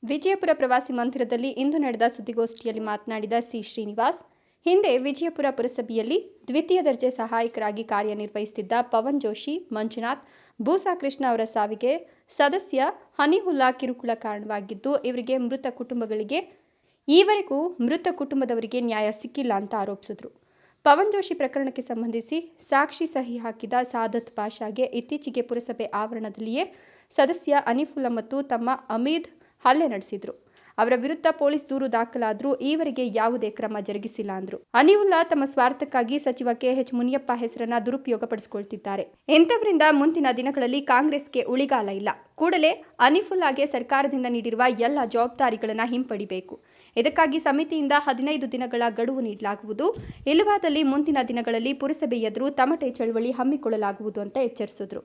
ವಿಜಯಪುರ ಪ್ರವಾಸಿ ಮಂದಿರದಲ್ಲಿ ಇಂದು ನಡೆದ ಸುದ್ದಿಗೋಷ್ಠಿಯಲ್ಲಿ ಮಾತನಾಡಿದ ಸಿ ಶ್ರೀನಿವಾಸ್, ಹಿಂದೆ ವಿಜಯಪುರ ಪುರಸಭೆಯಲ್ಲಿ ದ್ವಿತೀಯ ದರ್ಜೆ ಸಹಾಯಕರಾಗಿ ಕಾರ್ಯನಿರ್ವಹಿಸುತ್ತಿದ್ದ ಪವನ್ ಜೋಶಿ, ಮಂಜುನಾಥ್, ಬೂಸಾ ಕೃಷ್ಣ ಅವರ ಸಾವಿಗೆ ಸದಸ್ಯ ಹನಿವುಲ್ಲಾ ಕಿರುಕುಳ ಕಾರಣವಾಗಿದ್ದು, ಇವರಿಗೆ ಈವರೆಗೂ ಮೃತ ಕುಟುಂಬದವರಿಗೆ ನ್ಯಾಯ ಸಿಕ್ಕಿಲ್ಲ ಅಂತ ಆರೋಪಿಸಿದರು. ಪವನ್ ಜೋಶಿ ಪ್ರಕರಣಕ್ಕೆ ಸಂಬಂಧಿಸಿ ಸಾಕ್ಷಿ ಸಹಿ ಹಾಕಿದ ಸಾದತ್ ಪಾಷಾಗೆ ಇತ್ತೀಚೆಗೆ ಪುರಸಭೆ ಆವರಣದಲ್ಲಿಯೇ ಸದಸ್ಯ ಹನಿವುಲ್ಲಾ ಮತ್ತು ತಮ್ಮ ಅಮೀದ್ ಹಲ್ಲೆ ನಡೆಸಿದ್ರು. ಅವರ ವಿರುದ್ಧ ಪೊಲೀಸ್ ದೂರು ದಾಖಲಾದರೂ ಈವರೆಗೆ ಯಾವುದೇ ಕ್ರಮ ಜರುಗಿಸಿಲ್ಲ ಅಂದರು. ಹನಿವುಲ್ಲಾ ತಮ್ಮ ಸ್ವಾರ್ಥಕ್ಕಾಗಿ ಸಚಿವ KH ಮುನಿಯಪ್ಪ ಹೆಸರನ್ನ ದುರುಪಯೋಗ ಪಡಿಸಿಕೊಳ್ತಿದ್ದಾರೆ. ಇಂಥವರಿಂದ ಮುಂದಿನ ದಿನಗಳಲ್ಲಿ ಕಾಂಗ್ರೆಸ್ಗೆ ಉಳಿಗಾಲ ಇಲ್ಲ. ಕೂಡಲೇ ಹನಿವುಲ್ಲಾಗೆ ಸರ್ಕಾರದಿಂದ ನೀಡಿರುವ ಎಲ್ಲ ಜವಾಬ್ದಾರಿಗಳನ್ನು ಹಿಂಪಡಿಬೇಕು. ಇದಕ್ಕಾಗಿ ಸಮಿತಿಯಿಂದ 15 ದಿನಗಳ ಗಡುವು ನೀಡಲಾಗುವುದು. ಇಲ್ಲವಾದಲ್ಲಿ ಮುಂದಿನ ದಿನಗಳಲ್ಲಿ ಪುರಸಭೆ ಎದುರು ತಮಟೆ ಚಳವಳಿ ಹಮ್ಮಿಕೊಳ್ಳಲಾಗುವುದು ಅಂತ ಎಚ್ಚರಿಸಿದರು.